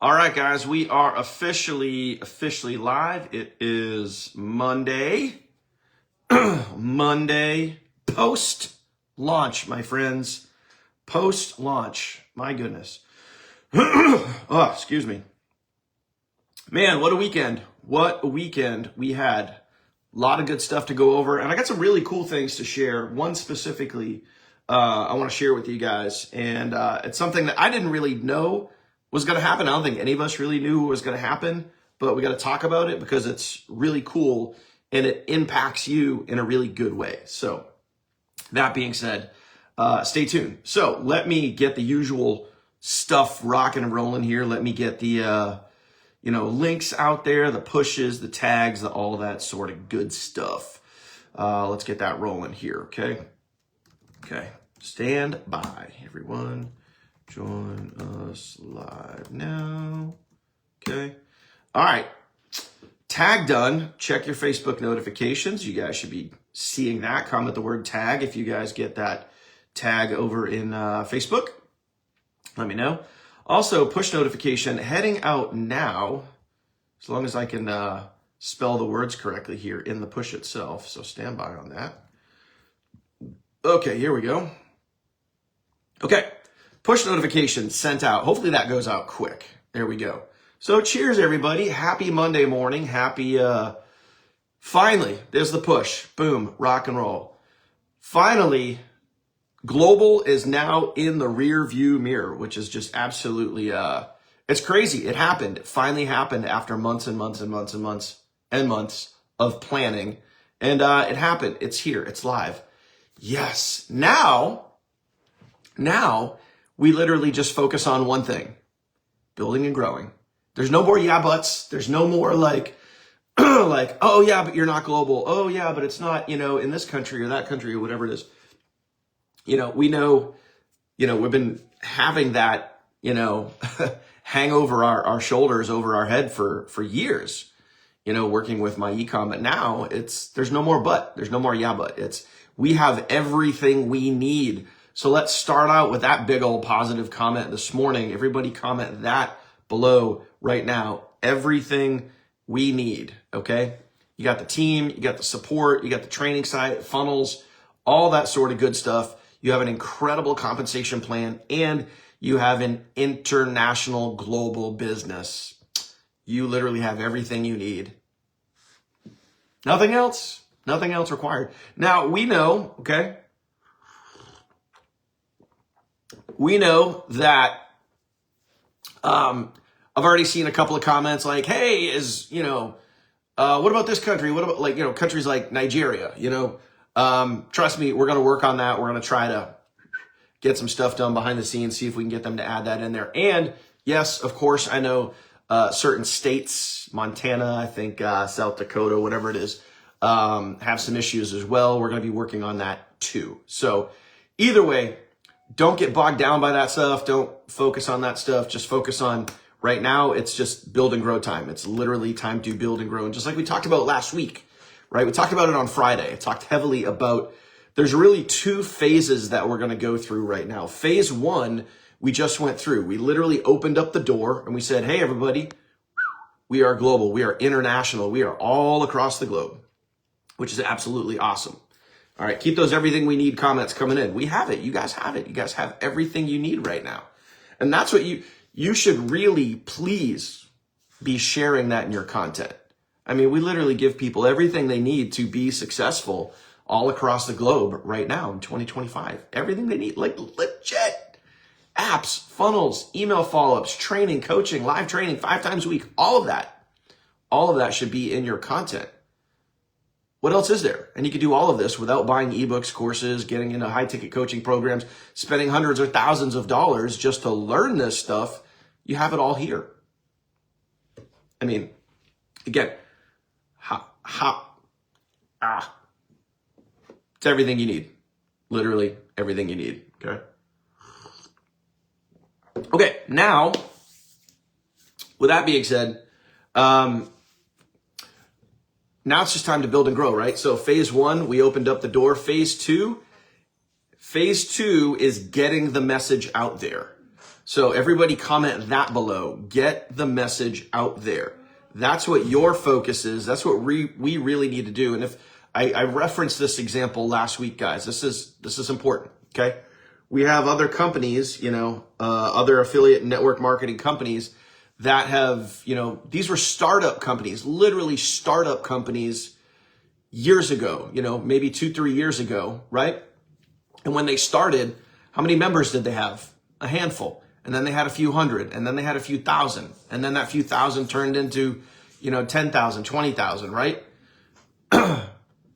All right, guys, we are officially live. It is Monday, Monday post-launch, my friends. Post-launch, my goodness. Oh, excuse me. Man, what a weekend. What a weekend we had. A lot of good stuff to go over, and I got some really cool things to share. One specifically I want to share with you guys, and it's something that I didn't really know was going to happen. I don't think any of us really knew was going to happen, but we got to talk about it because it's really cool and it impacts you in a really good way. So that being said, stay tuned. So let me get the usual stuff rocking and rolling here. Let me get the, links out there, the pushes, the tags, all that sort of good stuff. Let's get that rolling here. Okay. Stand by, everyone. Join us live now. Okay. All right. Tag done. Check your Facebook notifications. You guys should be seeing that. Comment the word tag if you guys get that tag over in Facebook. Let me know. Also, push notification heading out now, as long as I can spell the words correctly here in the push itself. So stand by on that. Okay, here we go. Okay. Push notification sent out. Hopefully that goes out quick. There we go. So cheers, everybody. Happy Monday morning. Happy, finally, there's the push. Boom, rock and roll. Finally, global is now in the rear view mirror, which is just absolutely, it's crazy. It happened. It finally happened after months and months and months and months and months of planning. And it happened. It's here. It's live. Yes. Now, we literally just focus on one thing, building and growing. There's no more yeah buts. There's no more like, oh yeah, but you're not global. Oh yeah, but it's not, in this country or that country or whatever it is. We know, we've been having that, hang over our shoulders, over our head for years, working with my ecom. But now there's no more but. There's no more yeah, but. We have everything we need. So let's start out with that big old positive comment this morning. Everybody comment that below right now. Everything we need, okay? You got the team, you got the support, you got the training site, funnels, all that sort of good stuff. You have an incredible compensation plan, and you have an international global business. You literally have everything you need. Nothing else required. Now, we know, okay? We know that I've already seen a couple of comments like, hey, what about this country? What about countries like Nigeria? Trust me, we're going to work on that. We're going to try to get some stuff done behind the scenes, see if we can get them to add that in there. And yes, of course, I know certain states, Montana, I think South Dakota, whatever it is, have some issues as well. We're going to be working on that too. So either way, don't get bogged down by that stuff. Don't focus on that stuff. Just focus on right now. It's just build and grow time. It's literally time to build and grow. And just like we talked about last week, right? We talked about it on Friday. I talked heavily about there's really two phases that we're going to go through right now. Phase one, we just went through. We literally opened up the door and we said, hey, everybody, we are global. We are international. We are all across the globe, which is absolutely awesome. All right, keep those everything we need comments coming in. We have it. You guys have it. You guys have everything you need right now. And that's what you should really please be sharing that in your content. I mean, we literally give people everything they need to be successful all across the globe right now in 2025. Everything they need, like legit apps, funnels, email follow-ups, training, coaching, live training 5 times a week, all of that should be in your content. What else is there? And you can do all of this without buying ebooks, courses, getting into high-ticket coaching programs, spending hundreds or thousands of dollars just to learn this stuff. You have it all here. I mean, again, it's everything you need. Literally everything you need, okay? Okay, now, with that being said, now it's just time to build and grow, right? So phase one, we opened up the door. Phase two is getting the message out there. So everybody comment that below. Get the message out there. That's what your focus is. That's what we really need to do. And if I referenced this example last week, guys, this is important. Okay. We have other companies, other affiliate network marketing companies that have, these were startup companies, literally startup companies years ago, maybe 2-3 years ago, right? And when they started, how many members did they have? A handful. And then they had a few hundred, and then they had a few thousand. And then that few thousand turned into, 10,000, 20,000, right?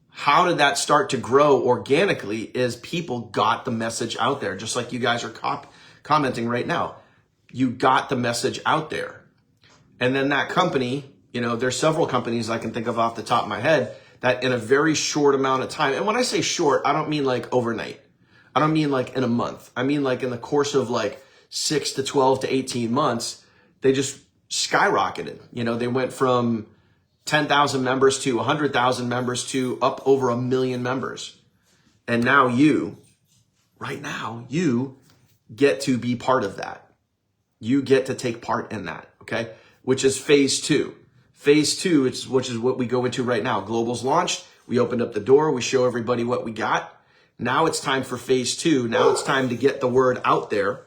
How did that start to grow organically is people got the message out there, just like you guys are commenting right now. You got the message out there. And then that company, there's several companies I can think of off the top of my head that in a very short amount of time, and when I say short, I don't mean like overnight. I don't mean like in a month. I mean like in the course of like 6 to 12 to 18 months, they just skyrocketed. They went from 10,000 members to 100,000 members to up over 1 million members. And now right now, you get to be part of that. You get to take part in that, okay? Which is phase 2. Phase 2, which is what we go into right now. Global's launched. We opened up the door. We show everybody what we got. Now it's time for phase 2. Now it's time to get the word out there.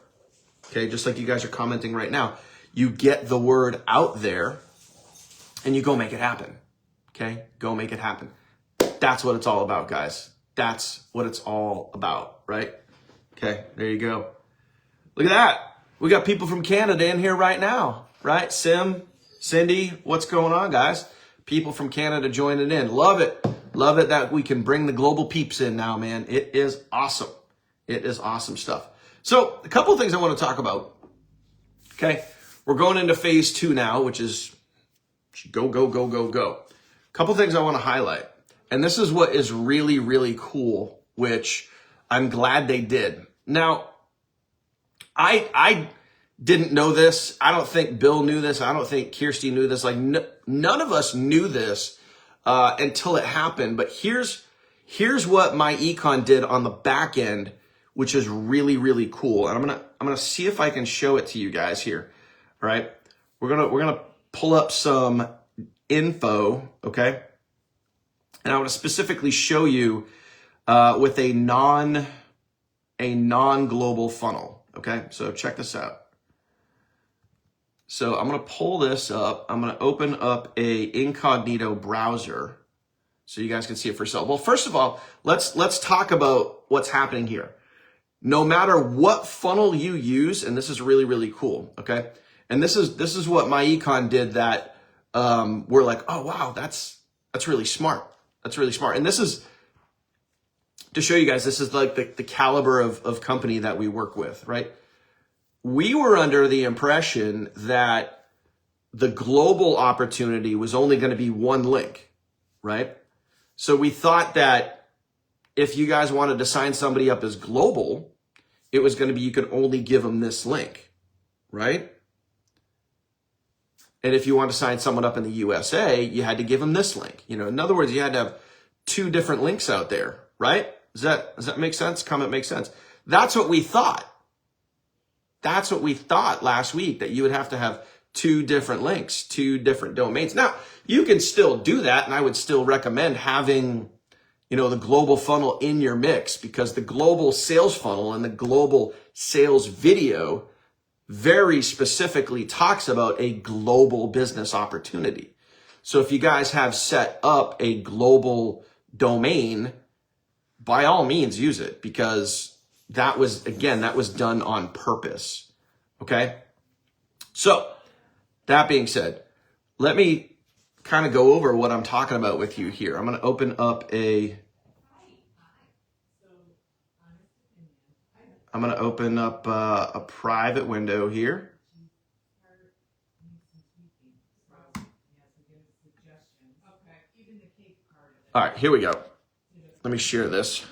Okay, just like you guys are commenting right now. You get the word out there and you go make it happen. Okay, go make it happen. That's what it's all about, guys. That's what it's all about, right? Okay, there you go. Look at that. We got people from Canada in here right now, right? Sim, Cindy, what's going on, guys? People from Canada joining in. Love it. Love it that we can bring the global peeps in now, man. It is awesome. It is awesome stuff. So a couple of things I want to talk about. Okay. We're going into phase 2 now, which is go, go, go, go, go. A couple of things I want to highlight. And this is what is really, really cool, which I'm glad they did. Now, I didn't know this. I don't think Bill knew this. I don't think Kirsty knew this. Like none of us knew this until it happened. But here's what my econ did on the back end, which is really, really cool. And I'm gonna see if I can show it to you guys here. All right, we're gonna pull up some info, okay? And I want to specifically show you with a non-global funnel. Okay, so check this out. So I'm going to pull this up. I'm going to open up a incognito browser so you guys can see it for yourself. Well, first of all, let's talk about what's happening here. No matter what funnel you use, and this is really, really cool, okay? And this is what my econ did that we're like, oh wow, that's really smart. That's really smart. And this is to show you guys, this is like the caliber of company that we work with, right? We were under the impression that the global opportunity was only going to be one link, right? So we thought that if you guys wanted to sign somebody up as global, it was going to be you could only give them this link, right? And if you want to sign someone up in the USA, you had to give them this link. In other words, you had to have 2 different links out there, right? Does that make sense? Comment makes sense. That's what we thought. That's what we thought last week, that you would have to have 2 different links, 2 different domains. Now, you can still do that, and I would still recommend having, the global funnel in your mix, because the global sales funnel and the global sales video very specifically talks about a global business opportunity. So if you guys have set up a global domain, by all means use it, because that was done on purpose. Okay. So that being said, let me kind of go over what I'm talking about with you here. I'm going to open up a private window here. All right, here we go. Let me share this.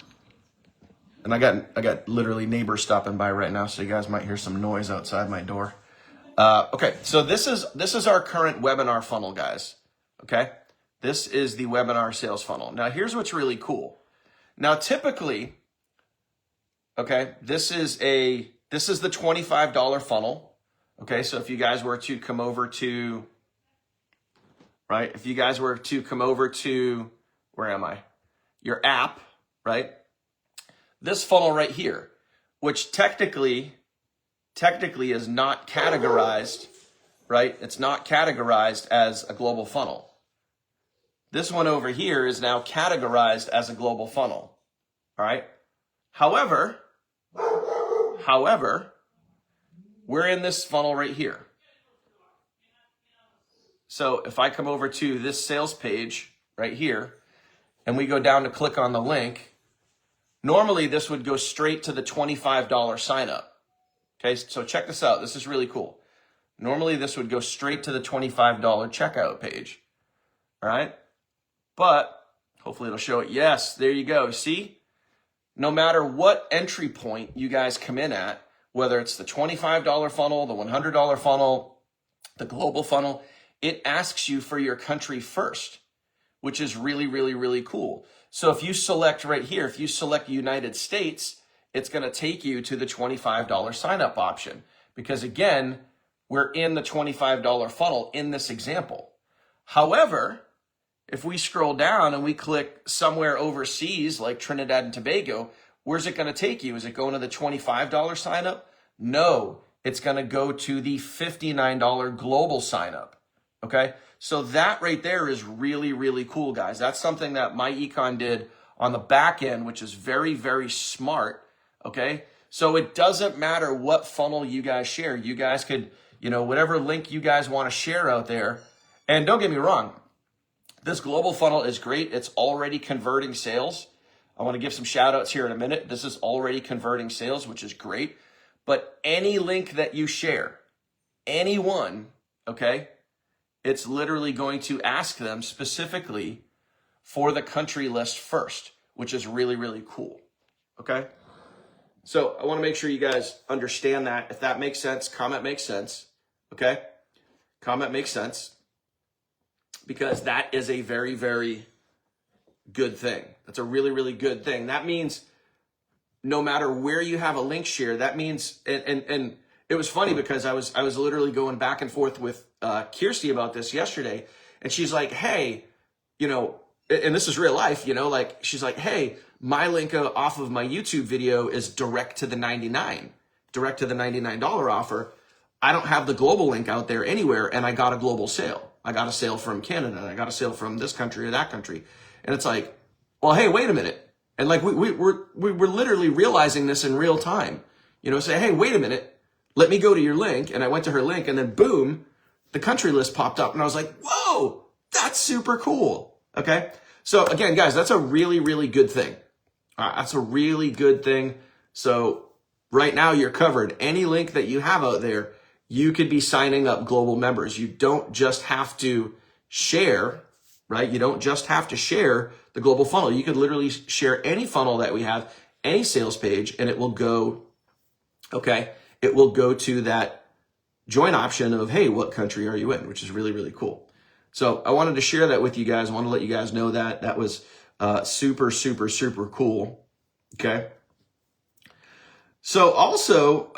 And I got literally neighbors stopping by right now, so you guys might hear some noise outside my door. Okay, so this is our current webinar funnel, guys. Okay, this is the webinar sales funnel. Now, here's what's really cool. Now, typically, okay, this is this is the $25 funnel. Okay, so if you guys were to come over to, right? If you guys were to come over to, where am I? Your app, right? This funnel right here, which technically is not categorized, right? It's not categorized as a global funnel. This one over here is now categorized as a global funnel, all right? However, we're in this funnel right here. So if I come over to this sales page right here, and we go down to click on the link, normally this would go straight to the $25 sign up. Okay, so check this out. This is really cool. Normally this would go straight to the $25 checkout page. All right, but hopefully it'll show it. Yes, there you go. See, no matter what entry point you guys come in at, whether it's the $25 funnel, the $100 funnel, the global funnel, it asks you for your country first, which is really, really, really cool. So if you select right here, if you select United States, it's going to take you to the $25 sign up option, because again, we're in the $25 funnel in this example. However, if we scroll down and we click somewhere overseas like Trinidad and Tobago, where's it going to take you? Is it going to the $25 sign up? No, it's going to go to the $59 global sign up. Okay, so that right there is really, really cool, guys. That's something that my econ did on the back end, which is very, very smart. Okay, so it doesn't matter what funnel you guys share. You guys could, whatever link you guys want to share out there. And don't get me wrong, this global funnel is great. It's already converting sales. I want to give some shout outs here in a minute. This is already converting sales, which is great. But any link that you share, anyone, okay, it's literally going to ask them specifically for the country list first, which is really, really cool. Okay. So I want to make sure you guys understand that. If that makes sense, comment makes sense. Okay. Comment makes sense, because that is a very, very good thing. That's a really, really good thing. That means no matter where you have a link share, that means, and it was funny because I was literally going back and forth with Kirsty about this yesterday, and she's like, hey, and this is real life, like she's like, hey, my link off of my YouTube video is direct to the $99 offer. I don't have the global link out there anywhere, and I got a global sale. I got a sale from Canada, and I got a sale from this country or that country. And it's like, well, hey, wait a minute. And like we're literally realizing this in real time. Say, hey, wait a minute. Let me go to your link. And I went to her link, and then boom, the country list popped up. And I was like, whoa, that's super cool. Okay. So again, guys, that's a really, really good thing. That's a really good thing. So right now you're covered. Any link that you have out there, you could be signing up global members. You don't just have to share, right? You don't just have to share the global funnel. You could literally share any funnel that we have, any sales page, and it will go, okay, it will go to that join option of, hey, what country are you in? Which is really, really cool. So I wanted to share that with you guys. I want to let you guys know that. That was super, super, super cool. Okay. So also,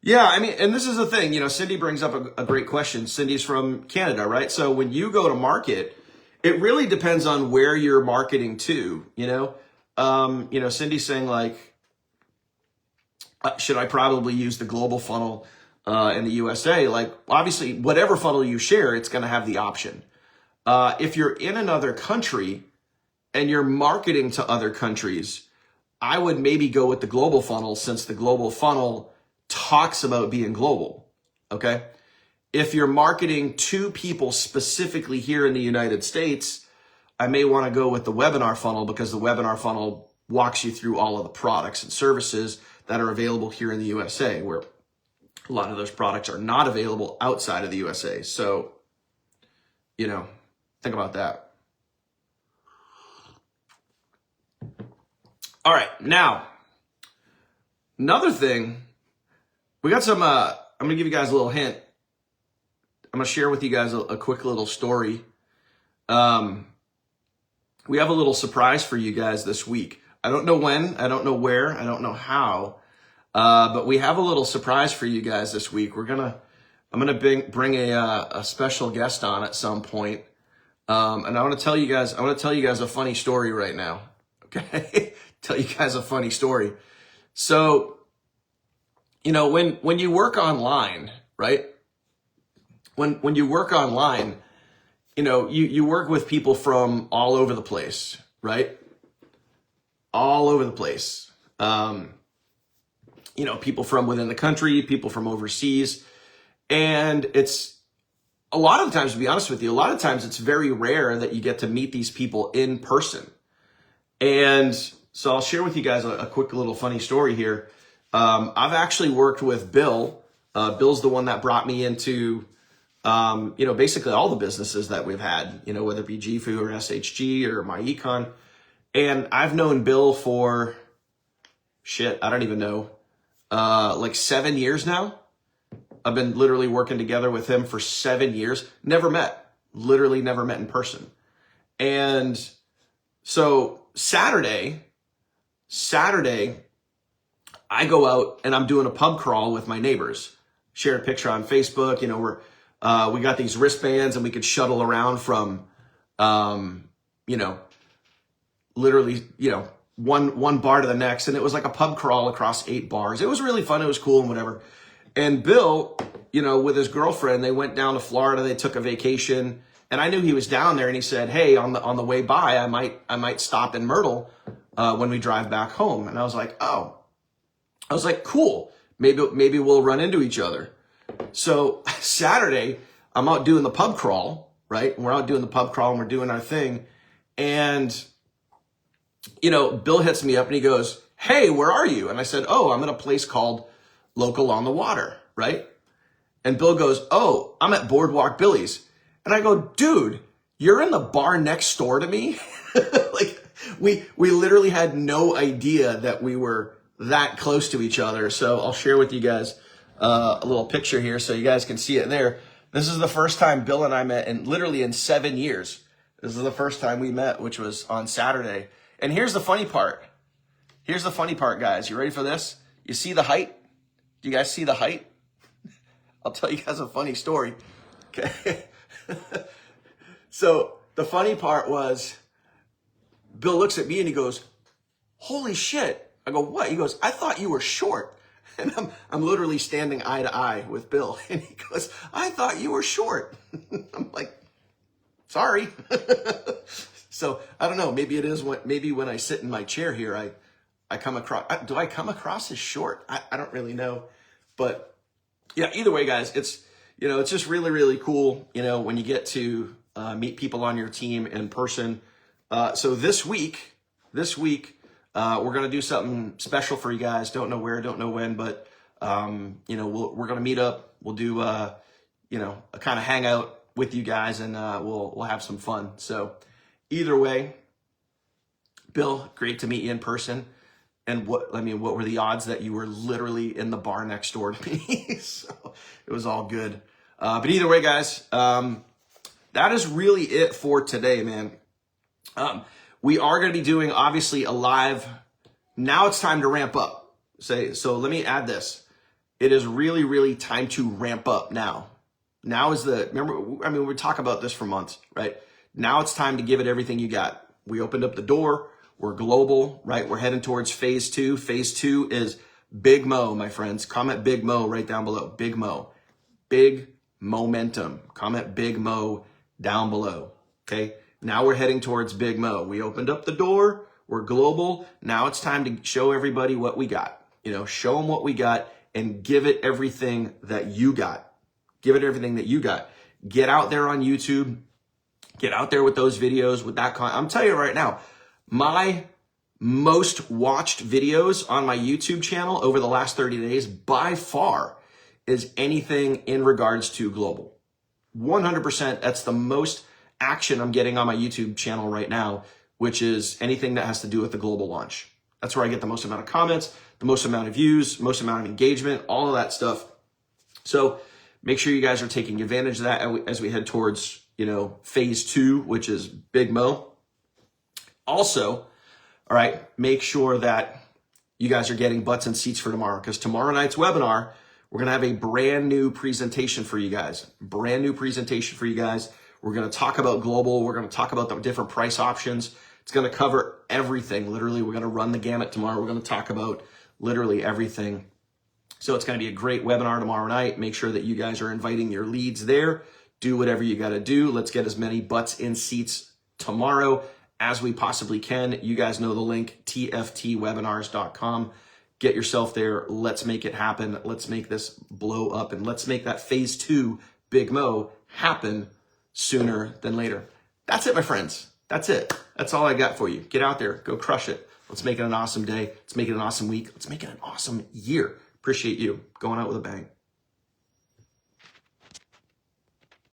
yeah, I mean, and this is the thing, Cindy brings up a great question. Cindy's from Canada, right? So when you go to market, it really depends on where you're marketing to, Cindy's saying like, should I probably use the global funnel in the USA? Like, obviously, whatever funnel you share, it's going to have the option. If you're in another country and you're marketing to other countries, I would maybe go with the global funnel, since the global funnel talks about being global. Okay. If you're marketing to people specifically here in the United States, I may want to go with the webinar funnel, because the webinar funnel walks you through all of the products and services that are available here in the USA, where a lot of those products are not available outside of the USA. So, think about that. All right. Now, another thing, we got some, I'm going to give you guys a little hint. I'm going to share with you guys a quick little story. we have a little surprise for you guys this week. I don't know when, I don't know where, I don't know how, but we have a little surprise for you guys this week. I'm gonna bring a special guest on at some point, and I want to tell you guys a funny story right now. Okay, tell you guys a funny story. So, when you work online, right? When you work online, you work with people from all over the place, right? All over the place. People from within the country, people from overseas. And it's a lot of the times, to be honest with you, a lot of times it's very rare that you get to meet these people in person. And so I'll share with you guys a quick little funny story here. I've actually worked with Bill. Bill's the one that brought me into, basically all the businesses that we've had, whether it be GFU or SHG or my econ. And I've known Bill for, I don't even know, like 7 years now. I've been literally working together with him for 7 years. Literally never met in person. And so Saturday, I go out and I'm doing a pub crawl with my neighbors. Shared a picture on Facebook. We got these wristbands and we could shuttle around from, literally, one bar to the next. And it was like a pub crawl across 8 bars. It was really fun. It was cool and whatever. And Bill, with his girlfriend, they went down to Florida. They took a vacation, and I knew he was down there. And he said, "Hey, on the way by, I might stop in Myrtle when we drive back home." And I was like, "Oh," I was like, "Cool. Maybe we'll run into each other." So Saturday, I'm out doing the pub crawl, right? We're out doing the pub crawl and we're doing our thing, and Bill hits me up and he goes, "Hey, where are you?" And I said, "Oh, I'm at a place called Local on the Water," right? And Bill goes, "Oh, I'm at Boardwalk Billy's." And I go, "Dude, you're in the bar next door to me?" Like we literally had no idea that we were that close to each other. So I'll share with you guys a little picture here so you guys can see it there. This is the first time Bill and I met in 7 years. This is the first time we met, which was on Saturday. And here's the funny part. Guys. You ready for this? You see the height? Do you guys see the height? I'll tell you guys a funny story. Okay. So the funny part was Bill looks at me and he goes, "Holy shit." I go, "What?" He goes, "I thought you were short." And I'm literally standing eye to eye with Bill. And he goes, "I thought you were short." I'm like, "Sorry." So I don't know. Maybe it is when I sit in my chair here, I come across, do I come across as short? I don't really know. But yeah, either way, guys, it's just really, really cool, when you get to meet people on your team in person. So this week, we're going to do something special for you guys. Don't know where, don't know when, but, we're going to meet up. We'll do, a kind of hangout with you guys, and we'll have some fun. So either way, Bill, great to meet you in person. And what were the odds that you were literally in the bar next door to me? So it was all good. But either way, guys, that is really it for today, man. We are going to be doing, obviously, a live. Now it's time to ramp up. So let me add this. It is really, really time to ramp up now. Now is we talk about this for months, right? Now it's time to give it everything you got. We opened up the door. We're global, right? We're heading towards phase 2. Phase 2 is Big Mo, my friends. Comment Big Mo right down below. Big Mo. Big momentum. Comment Big Mo down below. Okay? Now we're heading towards Big Mo. We opened up the door. We're global. Now it's time to show everybody what we got. Show them what we got and give it everything that you got. Give it everything that you got. Get out there on YouTube. Get out there with those videos, with that content. I'm telling you right now, my most watched videos on my YouTube channel over the last 30 days by far is anything in regards to global. 100%, that's the most action I'm getting on my YouTube channel right now, which is anything that has to do with the global launch. That's where I get the most amount of comments, the most amount of views, most amount of engagement, all of that stuff. So make sure you guys are taking advantage of that as we head towards, phase 2, which is Big Mo. Also, all right, make sure that you guys are getting butts and seats for tomorrow, because tomorrow night's webinar, we're going to have a brand new presentation for you guys. Brand new presentation for you guys. We're going to talk about global. We're going to talk about the different price options. It's going to cover everything. Literally, we're going to run the gamut tomorrow. We're going to talk about literally everything. So it's going to be a great webinar tomorrow night. Make sure that you guys are inviting your leads there. Do whatever you got to do. Let's get as many butts in seats tomorrow as we possibly can. You guys know the link, tftwebinars.com. Get yourself there. Let's make it happen. Let's make this blow up, and let's make that phase 2 Big Mo happen sooner than later. That's it, my friends. That's it. That's all I got for you. Get out there. Go crush it. Let's make it an awesome day. Let's make it an awesome week. Let's make it an awesome year. Appreciate you going out with a bang.